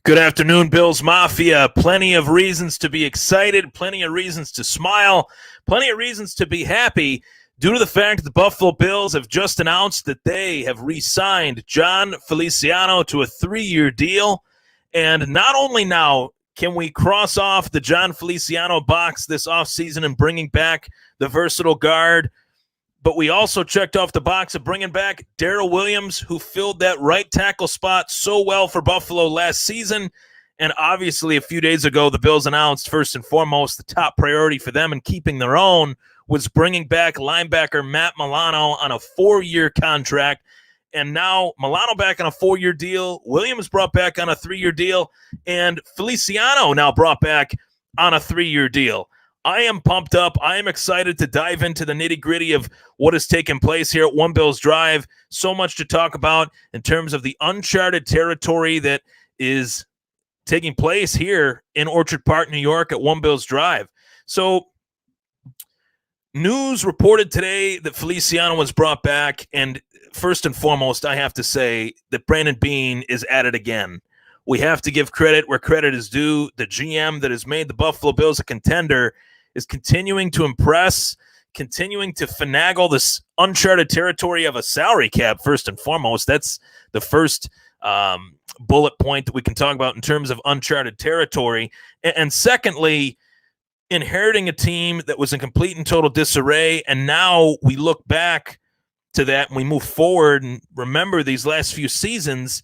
Good afternoon, Bills Mafia. Plenty of reasons to be excited, plenty of reasons to smile, plenty of reasons to be happy due to the fact that the Buffalo Bills have just announced that they have re-signed Jon Feliciano to a 3-year deal. And not only now can we cross off the Jon Feliciano box this offseason and bringing back the versatile guard, but we also checked off the box of bringing back Daryl Williams, who filled that right tackle spot so well for Buffalo last season. And obviously, a few days ago, the Bills announced, first and foremost, the top priority for them in keeping their own was bringing back linebacker Matt Milano on a 4-year contract. And now Milano back on a 4-year deal, Williams brought back on a 3-year deal, and Feliciano now brought back on a 3-year deal. I am pumped up. I am excited to dive into the nitty-gritty of what has taken place here at One Bills Drive. So much to talk about in terms of the uncharted territory that is taking place here in Orchard Park, New York at One Bills Drive. So news reported today that Feliciano was brought back, and first and foremost, I have to say that Beane is at it again. We have to give credit where credit is due. The GM that has made the Buffalo Bills a contender is continuing to impress, continuing to finagle this uncharted territory of a salary cap, first and foremost. That's the first bullet point that we can talk about in terms of uncharted territory. And secondly, inheriting a team that was in complete and total disarray, and now we look back to that and we move forward and remember these last few seasons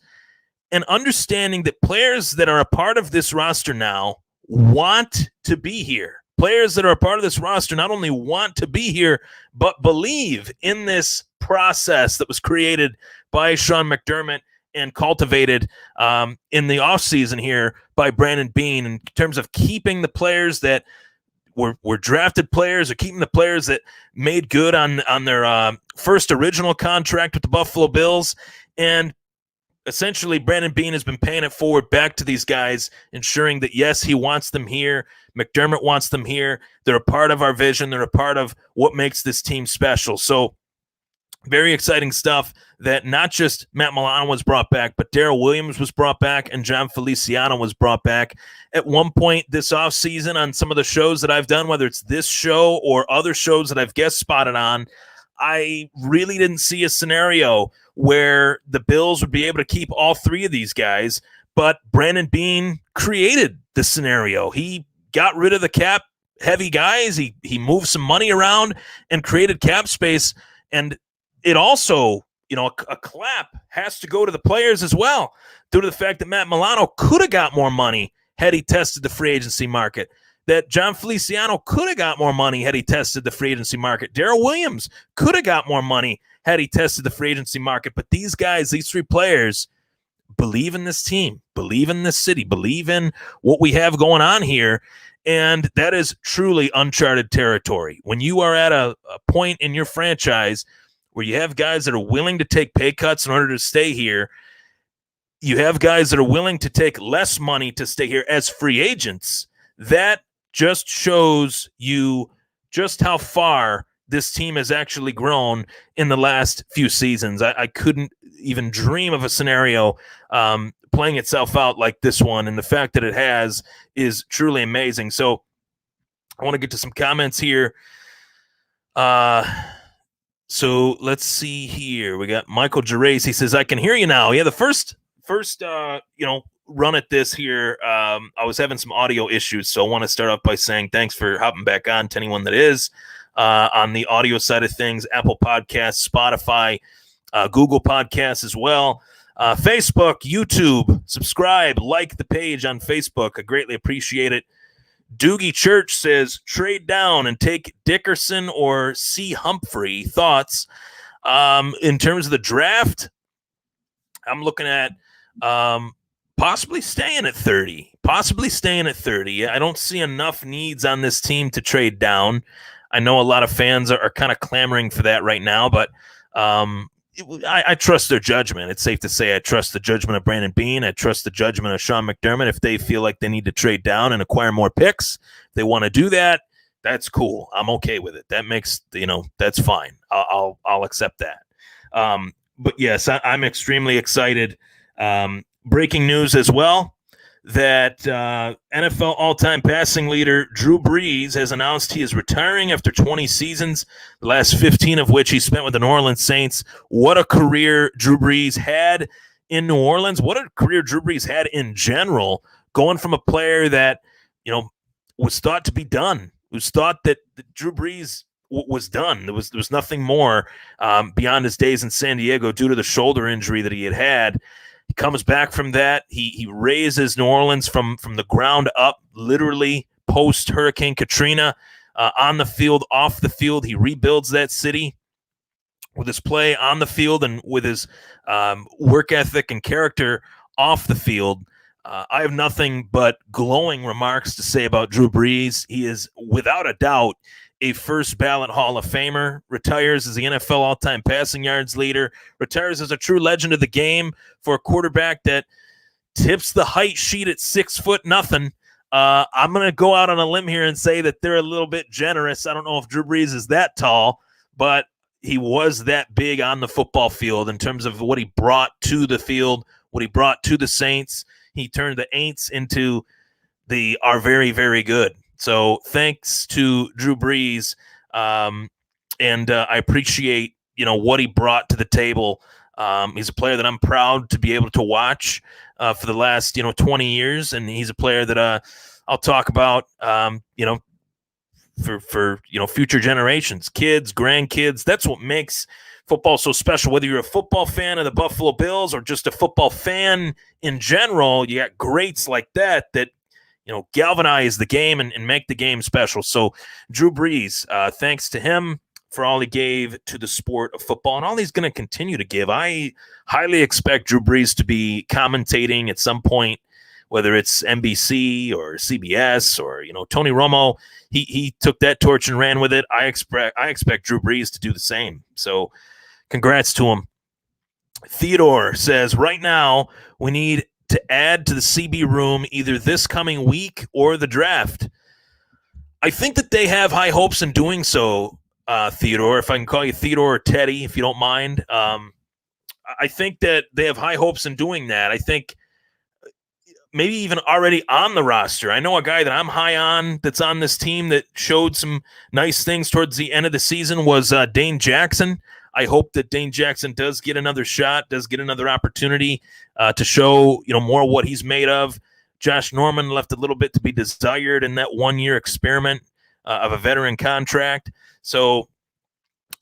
and understanding that players that are a part of this roster now want to be here. Players that are a part of this roster not only want to be here, but believe in this process that was created by Sean McDermott and cultivated in the offseason here by Beane in terms of keeping the players that were drafted players, or keeping the players that made good on their first original contract with the Buffalo Bills. And essentially, Beane has been paying it forward back to these guys, ensuring that, yes, he wants them here. McDermott wants them here. They're a part of our vision. They're a part of what makes this team special. So very exciting stuff that not just Matt Milano was brought back, but Daryl Williams was brought back and Jon Feliciano was brought back. At one point this offseason on some of the shows that I've done, whether it's this show or other shows that I've guest spotted on, I really didn't see a scenario where the Bills would be able to keep all three of these guys, but Beane created the scenario. He got rid of the cap heavy guys. He moved some money around and created cap space. And it also, a clap has to go to the players as well, due to the fact that Matt Milano could have got more money had he tested the free agency market, that Jon Feliciano could have got more money had he tested the free agency market. Daryl Williams could have got more money had he tested the free agency market. But these guys, these three players, believe in this team, believe in this city, believe in what we have going on here. And that is truly uncharted territory. When you are at a point in your franchise where you have guys that are willing to take pay cuts in order to stay here, you have guys that are willing to take less money to stay here as free agents, that just shows you just how far this team has actually grown in the last few seasons. I couldn't even dream of a scenario playing itself out like this one, and the fact that it has is truly amazing. So I want to get to some comments here. So let's see here. We got Michael Gervais. He says, I can hear you now. Yeah, the first run at this here, I was having some audio issues, so I want to start off by saying thanks for hopping back on to anyone that is on the audio side of things. Apple Podcasts, Spotify, Google Podcasts as well, Facebook, YouTube. Subscribe, like the page on Facebook. I greatly appreciate it. Doogie Church says, trade down and take Dickerson or C. Humphrey. Thoughts? In terms of the draft, I'm looking at possibly staying at 30. I don't see enough needs on this team to trade down. I know a lot of fans are kind of clamoring for that right now, but I trust their judgment. It's safe to say I trust the judgment of Beane. I trust the judgment of Sean McDermott. If they feel like they need to trade down and acquire more picks, if they want to do that, that's cool. I'm okay with it. That makes, that's fine. I'll accept that. But yes, I'm extremely excited. Breaking news as well. that NFL all-time passing leader Drew Brees has announced he is retiring after 20 seasons, the last 15 of which he spent with the New Orleans Saints. What a career Drew Brees had in New Orleans. What a career Drew Brees had in general, going from a player that, was thought to be done. It was thought that Drew Brees was done. There was nothing more beyond his days in San Diego due to the shoulder injury that he had. He comes back from that. He raises New Orleans from the ground up, literally post Hurricane Katrina, on the field, off the field. He rebuilds that city with his play on the field and with his work ethic and character off the field. I have nothing but glowing remarks to say about Drew Brees. He is, without a doubt, a first ballot Hall of Famer, retires as the NFL all-time passing yards leader, retires as a true legend of the game for a quarterback that tips the height sheet at 6'0". I'm going to go out on a limb here and say that they're a little bit generous. I don't know if Drew Brees is that tall, but he was that big on the football field in terms of what he brought to the field, what he brought to the Saints. He turned the Aints into the are very, very good. So thanks to Drew Brees, and I appreciate what he brought to the table. He's a player that I'm proud to be able to watch for the last 20 years, and he's a player that I'll talk about for future generations, kids, grandkids. That's what makes football so special. Whether you're a football fan of the Buffalo Bills or just a football fan in general, you got greats like that galvanize the game and make the game special. So Drew Brees, thanks to him for all he gave to the sport of football and all he's going to continue to give. I highly expect Drew Brees to be commentating at some point, whether it's NBC or CBS or, Tony Romo. He took that torch and ran with it. I expect Drew Brees to do the same. So congrats to him. Theodore says, right now we need to add to the CB room either this coming week or the draft. I think that they have high hopes in doing so, Theodore, if I can call you Theodore or Teddy, if you don't mind. I think that they have high hopes in doing that. I think maybe even already on the roster. I know a guy that I'm high on that's on this team that showed some nice things towards the end of the season was Dane Jackson. I hope that Dane Jackson does get another shot, does get another opportunity to show, more what he's made of. Josh Norman left a little bit to be desired in that 1-year experiment of a veteran contract. So,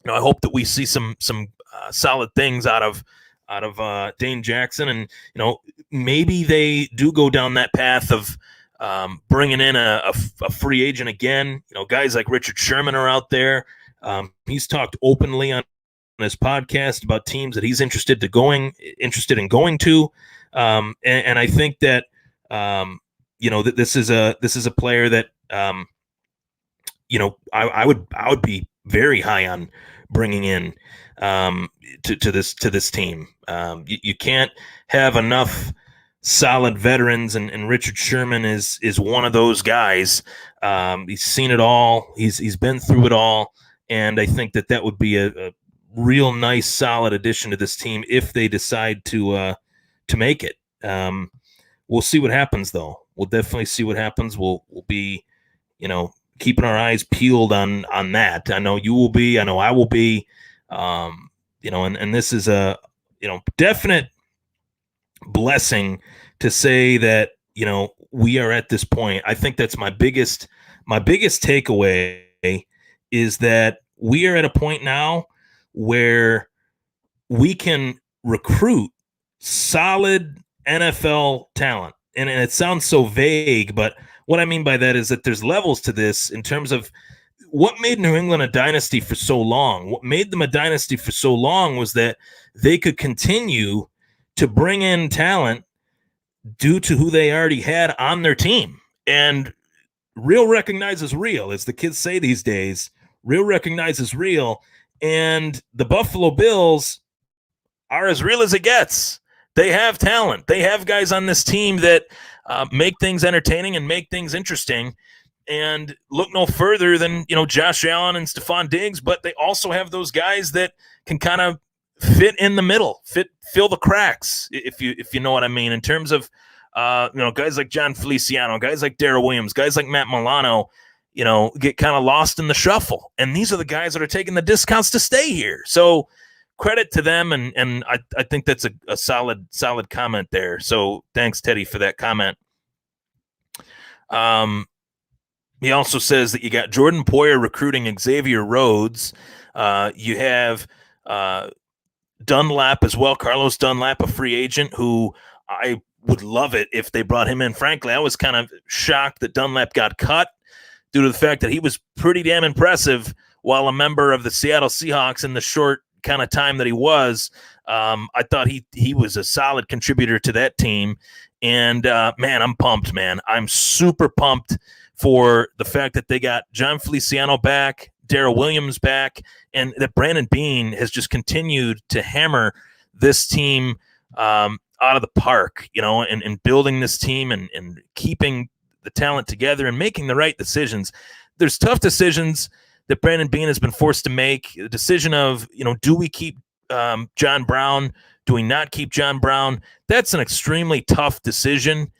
I hope that we see some solid things out of Dane Jackson, and maybe they do go down that path of bringing in a free agent again. Guys like Richard Sherman are out there. He's talked openly on his podcast about teams that he's interested in going to, and I think that that this is a player that I would be very high on bringing in to this team. You can't have enough solid veterans, and Richard Sherman is one of those guys. He's seen it all. He's been through it all, and I think that would be a real nice, solid addition to this team if they decide to make it. We'll see what happens, though. We'll definitely see what happens. We'll be, keeping our eyes peeled on that. I know you will be. I know I will be. And this is a definite blessing to say that we are at this point. I think that's my biggest takeaway is that we are at a point now where we can recruit solid NFL talent. And it sounds so vague, but what I mean by that is that there's levels to this in terms of what made New England a dynasty for so long. What made them a dynasty for so long was that they could continue to bring in talent due to who they already had on their team. And real recognizes real, as the kids say these days. Real recognizes real. And the Buffalo Bills are as real as it gets. They have talent. They have guys on this team that make things entertaining and make things interesting. And look no further than, Josh Allen and Stephon Diggs, but they also have those guys that can kind of fit in the middle, fill the cracks, if you know what I mean, in terms of guys like Jon Feliciano, guys like Daryl Williams, guys like Matt Milano, get kind of lost in the shuffle. And these are the guys that are taking the discounts to stay here. So credit to them, and I think that's a solid comment there. So thanks, Teddy, for that comment. He also says that you got Jordan Poyer recruiting Xavier Rhodes. You have Dunlap as well, Carlos Dunlap, a free agent who I would love it if they brought him in. Frankly, I was kind of shocked that Dunlap got cut due to the fact that he was pretty damn impressive while a member of the Seattle Seahawks in the short kind of time that he was. I thought he was a solid contributor to that team. And, man, I'm pumped, man. I'm super pumped for the fact that they got Jon Feliciano back, Daryl Williams back, and that Brandon Beane has just continued to hammer this team out of the park, and building this team and keeping the talent together and making the right decisions. There's tough decisions that Brandon Beane has been forced to make. The decision of, do we keep John Brown? Do we not keep John Brown? That's an extremely tough decision,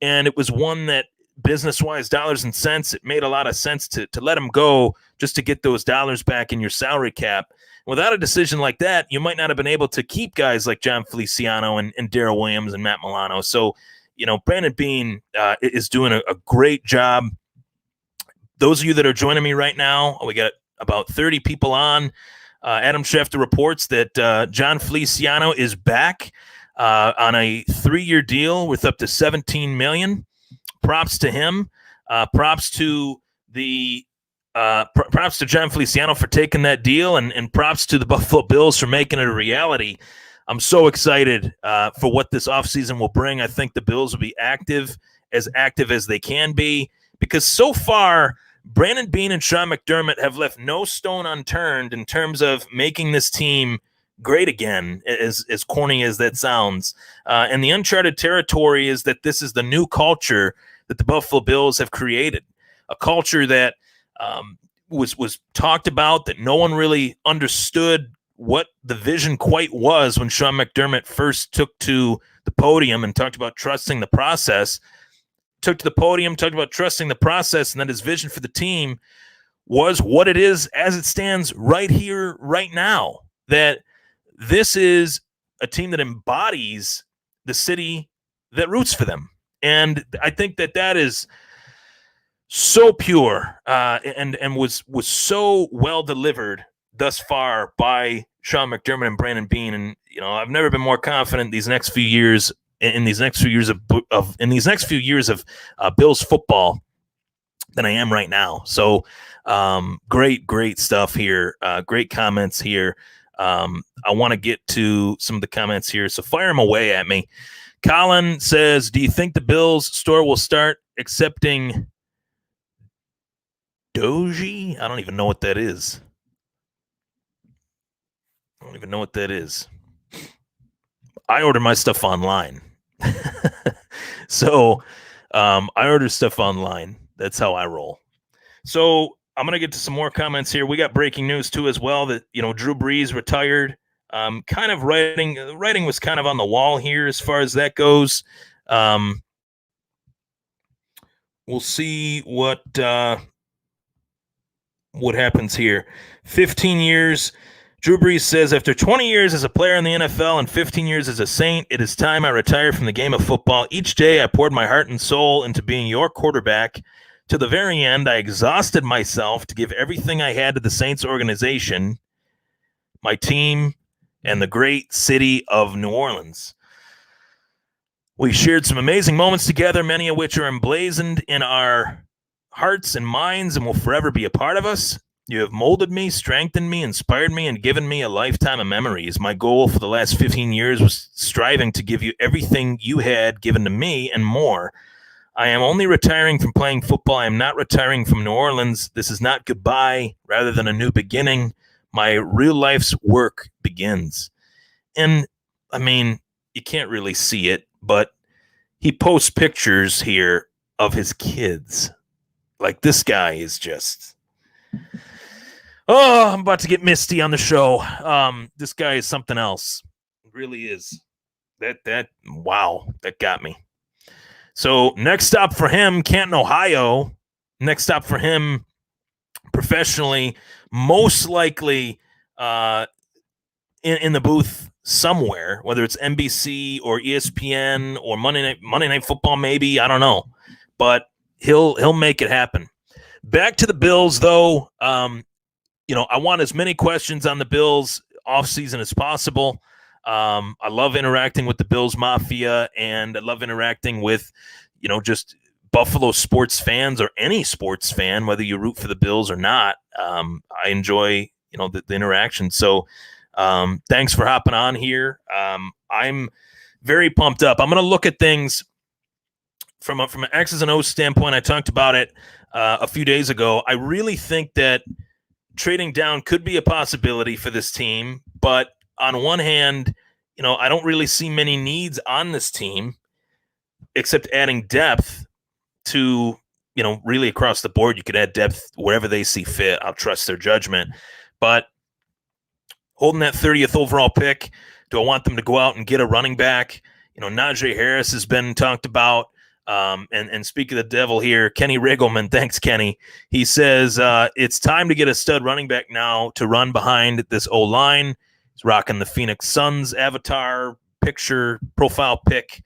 and it was one that, business-wise, dollars and cents, it made a lot of sense to let him go just to get those dollars back in your salary cap. Without a decision like that, you might not have been able to keep guys like Jon Feliciano and Daryl Williams and Matt Milano. So, Brandon Beane is doing a great job. Those of you that are joining me right now, we got about 30 people on. Adam Schefter reports that Jon Feliciano is back on a 3-year deal worth up to $17 million. Props to him. Props to Jon Feliciano for taking that deal, and props to the Buffalo Bills for making it a reality. I'm so excited for what this offseason will bring. I think the Bills will be active as they can be, because so far Brandon Beane and Sean McDermott have left no stone unturned in terms of making this team great again, as corny as that sounds. And the uncharted territory is that this is the new culture that the Buffalo Bills have created, a culture that was talked about, that no one really understood what the vision quite was when Sean McDermott first took to the podium and talked about trusting the process. Took to the podium, talked about trusting the process, and that his vision for the team was what it is as it stands right here, right now. That this is a team that embodies the city that roots for them. And I think that is so pure and was so well delivered thus far by Sean McDermott and Brandon Beane. And I've never been more confident these next few years of Bills football than I am right now. So great stuff here. Great comments here. I want to get to some of the comments here, so fire them away at me. Colin says, do you think the Bills store will start accepting Doji? I don't even know what that is. I order my stuff online. So I order stuff online. That's how I roll. So I'm going to get to some more comments here. We got breaking news too as well, that Drew Brees retired. Kind of writing was kind of on the wall here as far as that goes. We'll see what happens here. 15 years. Drew Brees says, after 20 years as a player in the NFL and 15 years as a Saint, it is time I retire from the game of football. Each day I poured my heart and soul into being your quarterback. To the very end, I exhausted myself to give everything I had to the Saints organization, my team, and the great city of New Orleans. We shared some amazing moments together, many of which are emblazoned in our hearts and minds and will forever be a part of us. You have molded me, strengthened me, inspired me, and given me a lifetime of memories. My goal for the last 15 years was striving to give you everything you had given to me and more. I am only retiring from playing football. I am not retiring from New Orleans. This is not goodbye, rather than a new beginning. My real life's work begins. And, I mean, you can't really see it, but he posts pictures here of his kids. Like, this guy is just... Oh, I'm about to get misty on the show. This guy is something else. It really is. Wow, that got me. So next stop for him, Canton, Ohio. Next stop for him professionally, most likely in the booth somewhere, whether it's NBC or ESPN or Monday Night Football, maybe, I don't know, but he'll make it happen. Back to the Bills, though. I want as many questions on the Bills offseason as possible. I love interacting with the Bills Mafia, and I love interacting with, just Buffalo sports fans or any sports fan, whether you root for the Bills or not. I enjoy, the interaction. So thanks for hopping on here. I'm very pumped up. I'm going to look at things from an X's and O's standpoint. I talked about it a few days ago. I really think that trading down could be a possibility for this team, but on one hand, I don't really see many needs on this team except adding depth to, really across the board. You could add depth wherever they see fit. I'll trust their judgment. But holding that 30th overall pick, do I want them to go out and get a running back? Najee Harris has been talked about. And speak of the devil here, Kenny Riggleman, thanks, Kenny. He says it's time to get a stud running back now to run behind this O-line. He's rocking the Phoenix Suns avatar picture, profile pic.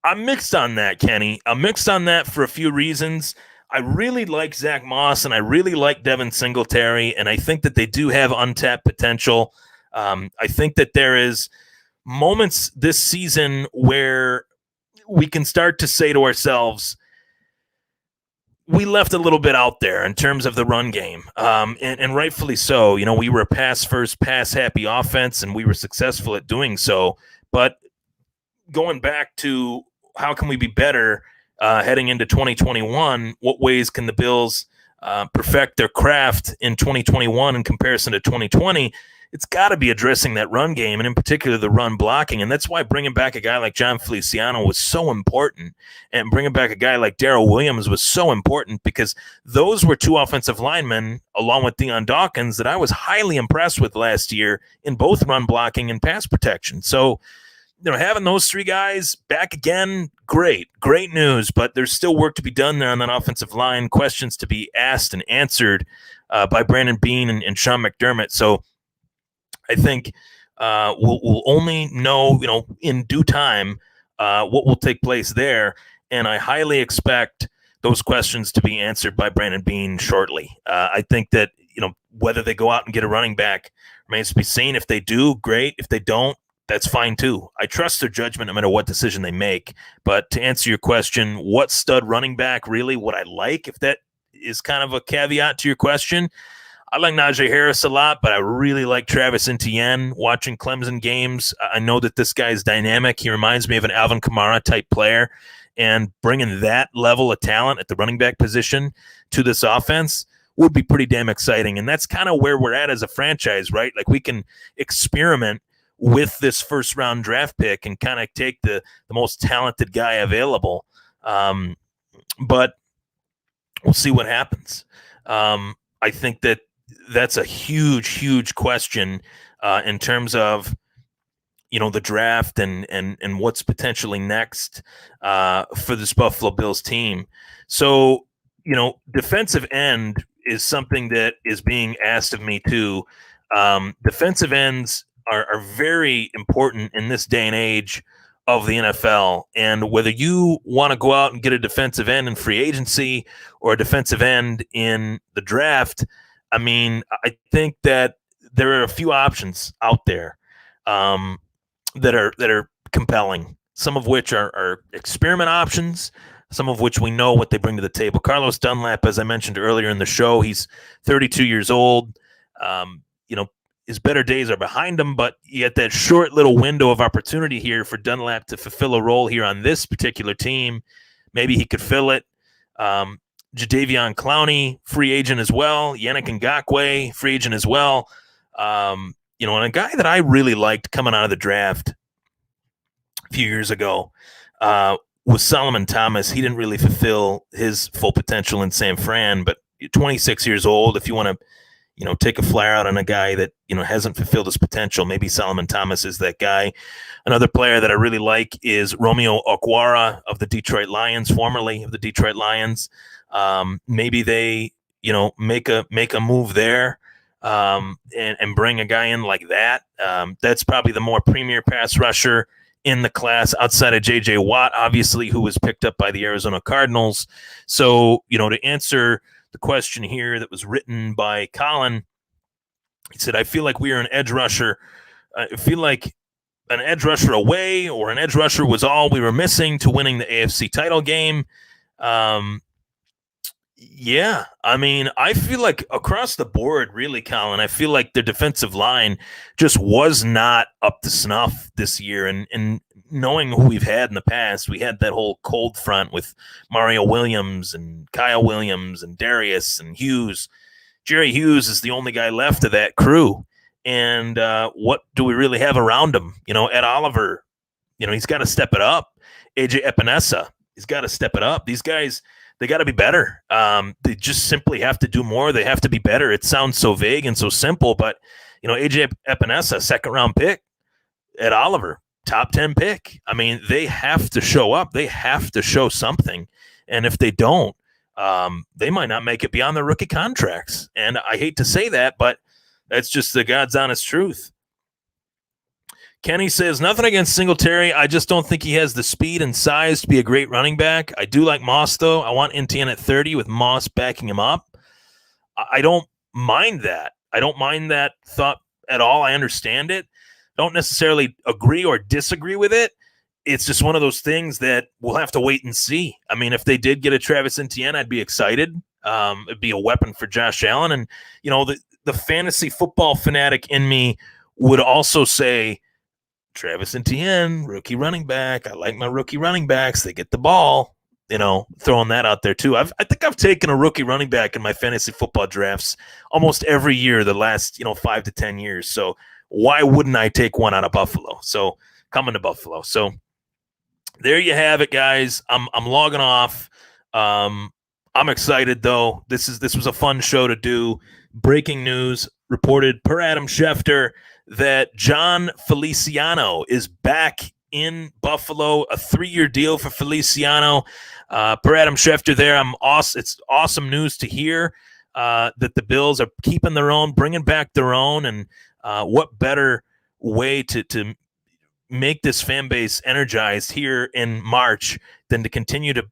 I'm mixed on that, Kenny. I'm mixed on that for a few reasons. I really like Zach Moss, and I really like Devin Singletary, and I think that they do have untapped potential. I think that there is moments this season where we can start to say to ourselves, we left a little bit out there in terms of the run game, and rightfully so. We were a pass-first, pass-happy offense, and we were successful at doing so. But going back to how can we be better heading into 2021, what ways can the Bills perfect their craft in 2021 in comparison to 2020? It's got to be addressing that run game, and in particular the run blocking. And that's why bringing back a guy like Jon Feliciano was so important, and bringing back a guy like Daryl Williams was so important, because those were two offensive linemen, along with Deion Dawkins, that I was highly impressed with last year in both run blocking and pass protection. So, having those three guys back again, great news, but there's still work to be done there on that offensive line, questions to be asked and answered by Brandon Beane and Sean McDermott. So I think we'll only know, in due time what will take place there, and I highly expect those questions to be answered by Brandon Beane shortly. I think that, whether they go out and get a running back remains to be seen. If they do, great. If they don't, that's fine too. I trust their judgment no matter what decision they make. But to answer your question, what stud running back really would I like, if that is kind of a caveat to your question? I like Najee Harris a lot, but I really like Travis Etienne. Watching Clemson games, I know that this guy is dynamic. He reminds me of an Alvin Kamara type player, and bringing that level of talent at the running back position to this offense would be pretty damn exciting. And that's kind of where we're at as a franchise, right? Like, we can experiment with this first round draft pick and kind of take the most talented guy available. But we'll see what happens. I think that that's a huge question in terms of, the draft and what's potentially next for this Buffalo Bills team. So, defensive end is something that is being asked of me too. Defensive ends are very important in this day and age of the NFL. And whether you want to go out and get a defensive end in free agency or a defensive end in the draft, I think that there are a few options out there that are compelling, some of which are experiment options, some of which we know what they bring to the table. Carlos Dunlap, as I mentioned earlier in the show, he's 32 years old. His better days are behind him, but you get that short little window of opportunity here for Dunlap to fulfill a role here on this particular team. Maybe he could fill it. Jadeveon Clowney, free agent as well. Yannick Ngakoue, free agent as well. And a guy that I really liked coming out of the draft a few years ago was Solomon Thomas. He didn't really fulfill his full potential in San Fran, but 26 years old. If you want to, take a flyer out on a guy that, hasn't fulfilled his potential, maybe Solomon Thomas is that guy. Another player that I really like is Romeo Okwara of the Detroit Lions, formerly of the Detroit Lions. Maybe they, make a move there and bring a guy in like that. That's probably the more premier pass rusher in the class outside of J.J. Watt, obviously, who was picked up by the Arizona Cardinals. So, to answer the question here that was written by Colin, he said, I feel like we are an edge rusher. I feel like an edge rusher away or an edge rusher was all we were missing to winning the AFC title game. Yeah, I mean, I feel like across the board, really, Colin, I feel like the defensive line just was not up to snuff this year. And knowing who we've had in the past, we had that whole cold front with Mario Williams and Kyle Williams and Darius and Hughes. Jerry Hughes is the only guy left of that crew. And what do we really have around him? Ed Oliver, he's got to step it up. AJ Epinesa, he's got to step it up. These guys, they got to be better. They just simply have to do more. They have to be better. It sounds so vague and so simple, but, AJ Epinesa, second-round pick. Ed Oliver, top 10 pick. I mean, they have to show up. They have to show something. And if they don't, they might not make it beyond their rookie contracts. And I hate to say that, but that's just the God's honest truth. Kenny says, nothing against Singletary. I just don't think he has the speed and size to be a great running back. I do like Moss, though. I want NTN at 30 with Moss backing him up. I don't mind that. I don't mind that thought at all. I understand it. Don't necessarily agree or disagree with it. It's just one of those things that we'll have to wait and see. I mean, if they did get a Travis Etienne, I'd be excited. It'd be a weapon for Josh Allen. And, the fantasy football fanatic in me would also say, Travis Etienne, rookie running back. I like my rookie running backs. They get the ball, throwing that out there too. I think I've taken a rookie running back in my fantasy football drafts almost every year the last, 5 to 10 years. So why wouldn't I take one out of Buffalo? So coming to Buffalo. So there you have it, guys. I'm logging off. I'm excited though. This was a fun show to do. Breaking news reported per Adam Schefter that Jon Feliciano is back in Buffalo, a 3-year deal for Feliciano. Per Adam Schefter there, it's awesome news to hear that the Bills are keeping their own, bringing back their own, and what better way to make this fan base energized here in March than to continue to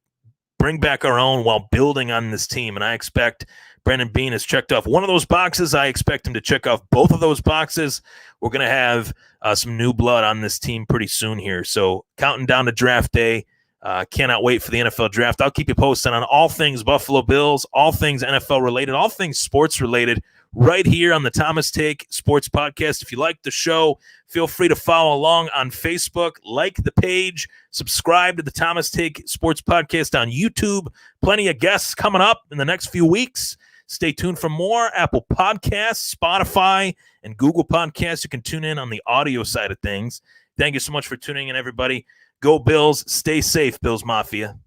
bring back our own while building on this team. And I expect Brandon Beane has checked off one of those boxes. I expect him to check off both of those boxes. We're going to have some new blood on this team pretty soon here. So counting down to draft day. Cannot wait for the NFL draft. I'll keep you posted on all things Buffalo Bills, all things NFL related, all things sports related, right here on the Thomas Take Sports Podcast. If you like the show, feel free to follow along on Facebook, like the page, subscribe to the Thomas Take Sports Podcast on YouTube. Plenty of guests coming up in the next few weeks. Stay tuned for more. Apple Podcasts, Spotify, and Google Podcasts. You can tune in on the audio side of things. Thank you so much for tuning in, everybody. Go Bills. Stay safe, Bills Mafia.